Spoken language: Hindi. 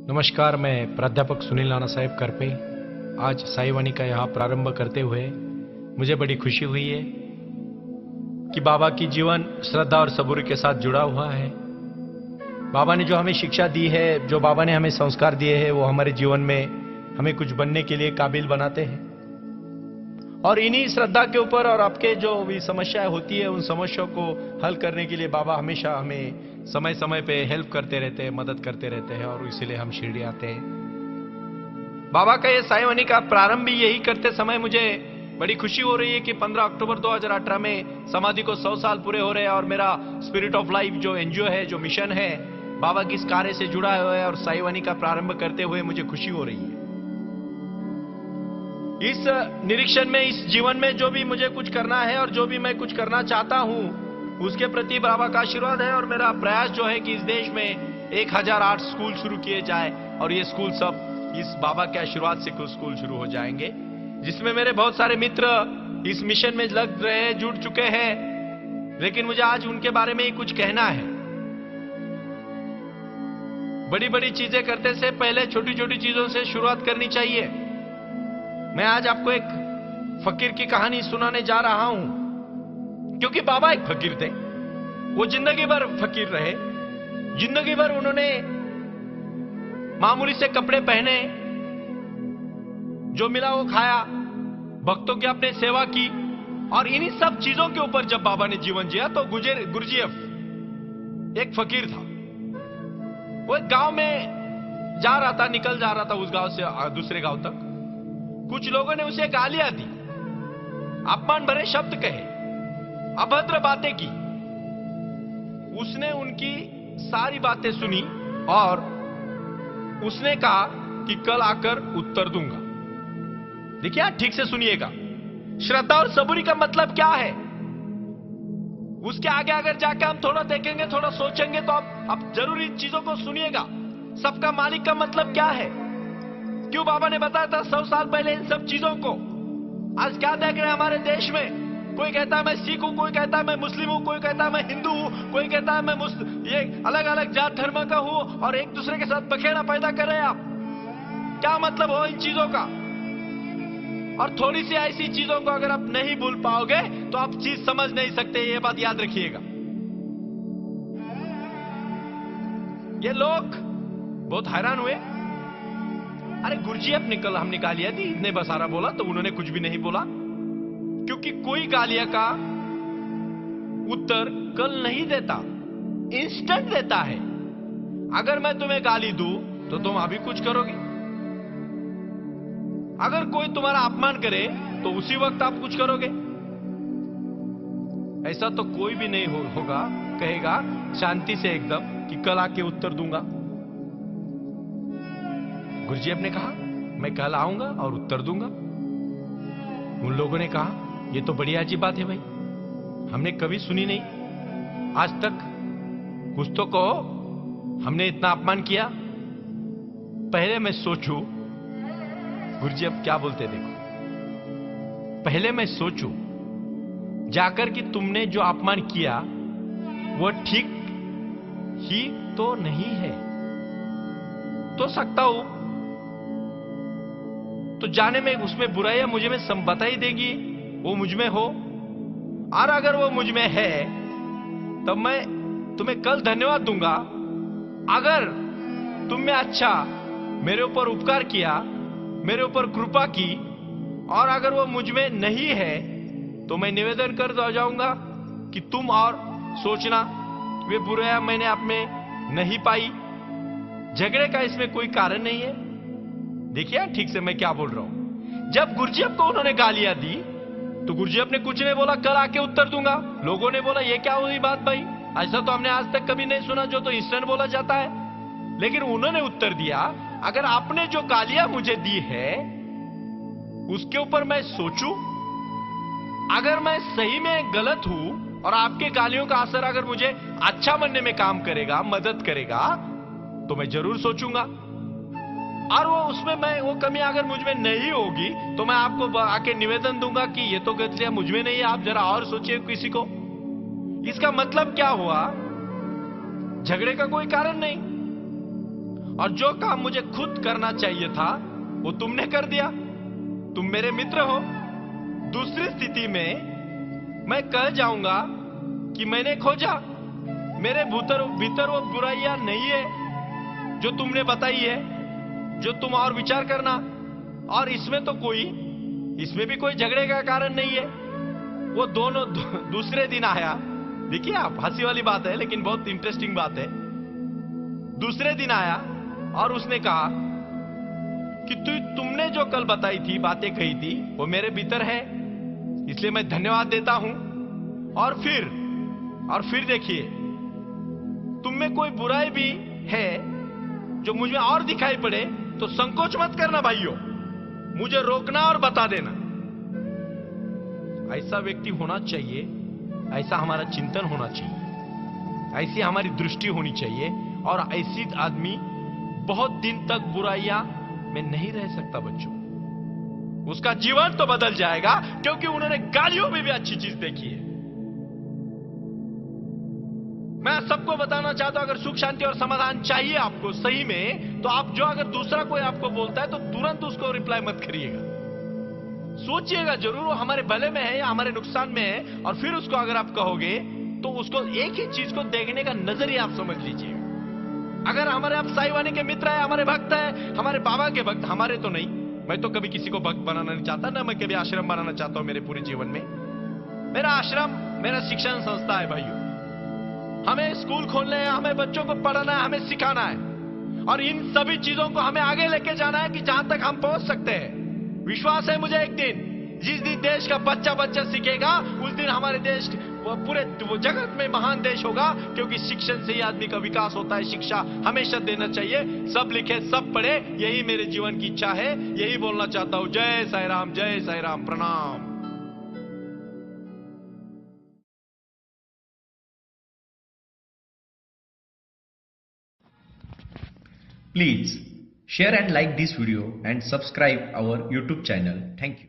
नमस्कार, मैं प्राध्यापक सुनील नाना साहेब करपे आज साई वाणी का यहाँ प्रारंभ करते हुए मुझे बड़ी खुशी हुई है कि बाबा की जीवन श्रद्धा और सबूरी के साथ जुड़ा हुआ है। बाबा ने जो हमें शिक्षा दी है, जो बाबा ने हमें संस्कार दिए हैं, वो हमारे जीवन में हमें कुछ बनने के लिए काबिल बनाते हैं। और इन्हीं श्रद्धा के ऊपर और आपके जो भी समस्याएं होती है, उन समस्याओं को हल करने के लिए बाबा हमेशा हमें समय समय पे हेल्प करते रहते हैं, मदद करते रहते हैं, और इसीलिए हम शिरडी आते हैं। बाबा का ये साई वाणी का प्रारंभ भी यही करते समय मुझे बड़ी खुशी हो रही है कि 15 अक्टूबर 2018 में समाधि को 100 साल पूरे हो रहे हैं, और मेरा स्पिरिट ऑफ लाइफ जो एनजीओ है, जो मिशन है, बाबा की इस कार्य से जुड़ा हुआ है, और साई वाणी का प्रारंभ करते हुए मुझे खुशी हो रही है। इस निरीक्षण में, इस जीवन में जो भी मुझे कुछ करना है और जो भी मैं कुछ करना चाहता हूं, उसके प्रति बाबा का आशीर्वाद है। और मेरा प्रयास जो है कि इस देश में 1008 स्कूल शुरू किए जाए, और ये स्कूल सब इस बाबा के आशीर्वाद से कुछ स्कूल शुरू हो जाएंगे, जिसमें मेरे बहुत सारे मित्र इस मिशन में लग रहे हैं, जुड़ चुके हैं। लेकिन मुझे आज उनके बारे में ही कुछ कहना है। बड़ी बड़ी चीजें करते से पहले छोटी छोटी चीजों से शुरुआत करनी चाहिए। मैं आज आपको एक फकीर की कहानी सुनाने जा रहा हूं, क्योंकि बाबा एक फकीर थे। वो जिंदगी भर फकीर रहे। जिंदगी भर उन्होंने मामूली से कपड़े पहने, जो मिला वो खाया, भक्तों की आपने सेवा की, और इन्हीं सब चीजों के ऊपर जब बाबा ने जीवन जिया तो गुरजीएफ एक फकीर था। वो एक गांव में जा रहा था, निकल जा रहा था उस गांव से दूसरे गांव तक। कुछ लोगों ने उसे गालियां दी, अपमान भरे शब्द कहे, अभद्र बातें की। उसने उनकी सारी बातें सुनी और उसने कहा कि कल आकर उत्तर दूंगा। देखिए, ठीक से सुनिएगा, श्रद्धा और सबूरी का मतलब क्या है। उसके आगे अगर जाके हम थोड़ा देखेंगे, थोड़ा सोचेंगे, तो आप जरूर इन चीजों को सुनिएगा। सबका मालिक का मतलब क्या है, क्यों बाबा ने बताया था 100 साल पहले इन सब चीजों को। आज क्या देख रहे हैं हमारे देश में? कोई कहता है मैं सिख हूं, कोई कहता है मैं मुस्लिम हूं, कोई कहता है मैं हिंदू हूं, कोई कहता है मैं ये अलग अलग जात धर्म का हूं, और एक दूसरे के साथ बखेड़ा पैदा कर रहे हैं आप। क्या मतलब हो इन चीजों का? और थोड़ी सी ऐसी चीजों को अगर आप नहीं भूल पाओगे तो आप चीज समझ नहीं सकते, ये बात याद रखिएगा। ये लोग बहुत हैरान हुए। अरे गुरजीएफ हमने गालियां दी, इतने बसारा बोला, तो उन्होंने कुछ भी नहीं बोला, क्योंकि कोई गालियां का उत्तर कल नहीं देता, इंस्टेंट देता है। अगर मैं तुम्हें गाली दूं तो तुम अभी कुछ करोगे। अगर कोई तुम्हारा अपमान करे तो उसी वक्त आप कुछ करोगे। ऐसा तो कोई भी नहीं होगा, कहेगा शांति से एकदम कि कल आके उत्तर दूंगा। गुरजीएफ ने कहा मैं कल आऊंगा और उत्तर दूंगा। उन लोगों ने कहा ये तो बड़ी अजीब बात है भाई, हमने कभी सुनी नहीं आज तक। कुछ तो कहो, हमने इतना अपमान किया। पहले मैं सोचूं, गुरजीएफ क्या बोलते देखो, पहले मैं सोचूं जाकर कि तुमने जो अपमान किया वो ठीक ही तो नहीं है। तो सकता हूं तो जाने में उसमें बुराई मुझे में बता ही देगी, वो मुझ में हो। और अगर वो मुझ में है तब मैं तुम्हें कल धन्यवाद दूंगा। अगर तुमने अच्छा मेरे ऊपर उपकार किया, मेरे ऊपर कृपा की, और अगर वो मुझ में नहीं है तो मैं निवेदन कर जाऊंगा कि तुम और सोचना वे बुराइयां मैंने आप में नहीं पाई। झगड़े का इसमें कोई कारण नहीं है। देखिए ठीक से मैं क्या बोल रहा हूं। जब गुरजीएफ को उन्होंने गालियां दी तो गुरजीएफ ने कुछ नहीं बोला, कल आके उत्तर दूंगा। लोगों ने बोला ये क्या हुई बात भाई, ऐसा तो हमने आज तक कभी नहीं सुना, जो तो इंस्टेंट बोला जाता है। लेकिन उन्होंने उत्तर दिया, अगर आपने जो गालियां मुझे दी है उसके ऊपर मैं सोचूं, अगर मैं सही में गलत हूं और आपके गालियों का असर अगर मुझे अच्छा बनने में काम करेगा, मदद करेगा, तो मैं जरूर सोचूंगा। और वो उसमें मैं वो कमी अगर मुझ में नहीं होगी तो मैं आपको आके निवेदन दूंगा कि ये तो गलतियां मुझ में नहीं है, आप जरा और सोचिए किसी को। इसका मतलब क्या हुआ? झगड़े का कोई कारण नहीं। और जो काम मुझे खुद करना चाहिए था वो तुमने कर दिया। तुम मेरे मित्र हो। दूसरी स्थिति में मैं कह जाऊंगा कि मैंने खोजा, मेरे भीतर वो बुराइयां नहीं है जो तुमने बताई है, जो तुम और विचार करना। और इसमें भी कोई झगड़े का कारण नहीं है। वो दोनों दूसरे दिन आया। देखिए आप, हंसी वाली बात है लेकिन बहुत इंटरेस्टिंग बात है। दूसरे दिन आया और उसने कहा कि तुमने जो कल बताई थी, बातें कही थी, वो मेरे भीतर है, इसलिए मैं धन्यवाद देता हूं। और फिर देखिए, तुम में कोई बुराई भी है जो मुझे और दिखाई पड़े तो संकोच मत करना भाइयों, मुझे रोकना और बता देना। ऐसा व्यक्ति होना चाहिए, ऐसा हमारा चिंतन होना चाहिए, ऐसी हमारी दृष्टि होनी चाहिए। और ऐसी आदमी बहुत दिन तक बुराइयां में नहीं रह सकता बच्चों। उसका जीवन तो बदल जाएगा, क्योंकि उन्होंने गालियों में भी अच्छी चीज देखी है। मैं सबको बताना चाहता हूं, अगर सुख शांति और समाधान चाहिए आपको सही में, तो आप अगर दूसरा कोई आपको बोलता है तो तुरंत उसको रिप्लाई मत करिएगा। सोचिएगा जरूर वो हमारे भले में है या हमारे नुकसान में है, और फिर उसको अगर आप कहोगे तो उसको एक ही चीज को देखने का नजरिया आप समझ लीजिएगा। अगर हमारे आप साईवानी के मित्र है, हमारे भक्त है, हमारे बाबा के भक्त, हमारे तो नहीं, मैं तो कभी किसी को भक्त बनाना नहीं चाहता, ना मैं कभी आश्रम बनाना चाहता हूं मेरे पूरे जीवन में। मेरा आश्रम मेरा शिक्षण संस्था है भाइयों। हमें स्कूल खोलने हैं, हमें बच्चों को पढ़ाना है, हमें सिखाना है, और इन सभी चीजों को हमें आगे लेके जाना है कि जहां तक हम पहुंच सकते हैं। विश्वास है मुझे, एक दिन जिस दिन देश का बच्चा सीखेगा, उस दिन हमारे देश पूरे जगत में महान देश होगा, क्योंकि शिक्षण से ही आदमी का विकास होता है। शिक्षा हमेशा देना चाहिए। सब लिखे सब पढ़े, यही मेरे जीवन की इच्छा है, यही बोलना चाहता हूं। जय साई राम, जय साई राम, प्रणाम। Please share and like this video and subscribe our YouTube channel. Thank you.